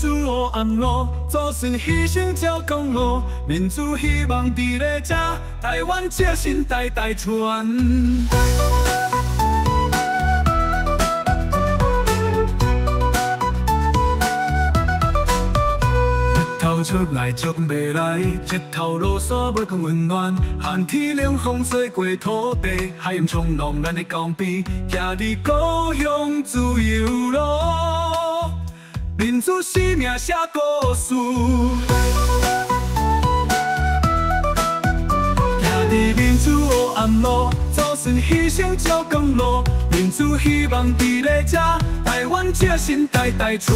主黑暗路，祖先牺牲照公路，民主希望伫咧这，台湾这心代代传。出来足未来，日头落山要更温暖，寒天凉风吹过土地，海洋冲浪咱的江边，行伫故乡自由路，民主生命写故事。行伫民主黑暗路，祖先牺牲照公路，民主希望伫咧这，台湾这心代代传。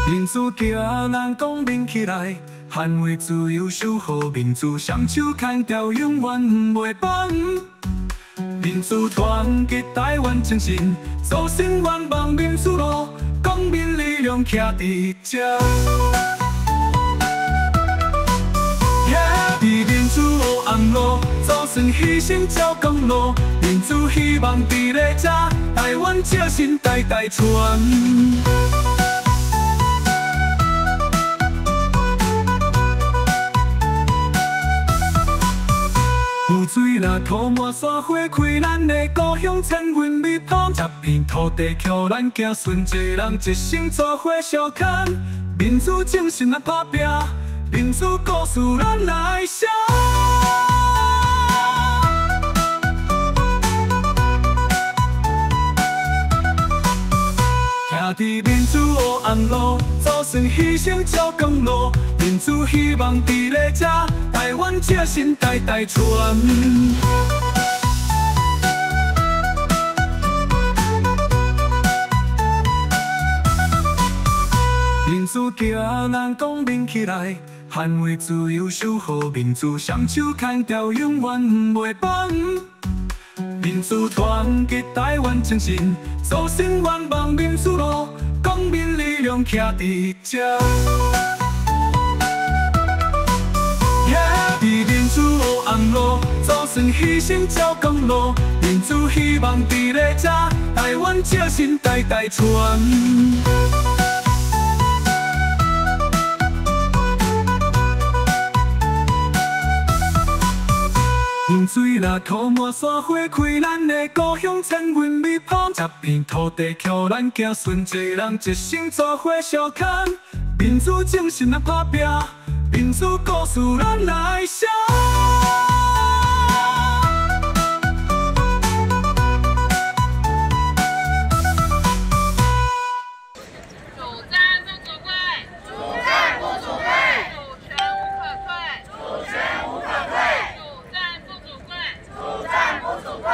民主行人公民起来，捍卫自由，守护民主，双手牵着，永远不袂放。民主团结台湾精神，祖先愿望民主路，公民力量徛伫这。伫民主黑暗路，祖先牺牲照公路，民主希望伫咧这，台湾这心代代传。有水若涂满山花开，咱的故乡千云密土，十片土地靠咱子孙一人一生做伙相牵。民主精神来打拼，民主故事咱来写。行伫民主黑暗路，祖先牺牲照公路，民主希望伫咧这，台湾这心代代传。民主行人公民起来，捍卫自由，守护民主，双手牵着，永远不袂放。民主团结台湾精神，祖先愿望民主路，公民力量徛伫这。伫民主黑暗路，祖先牺牲照公路，民主希望伫咧这，台湾这心代代传。雨水若涂满山花开，咱的故乡千云密土，十片土地靠咱子孙一人一生做伙相牵。民主精神来打拼，民主故事咱来写。主战不主贵，主战不主贵，主战不主贵。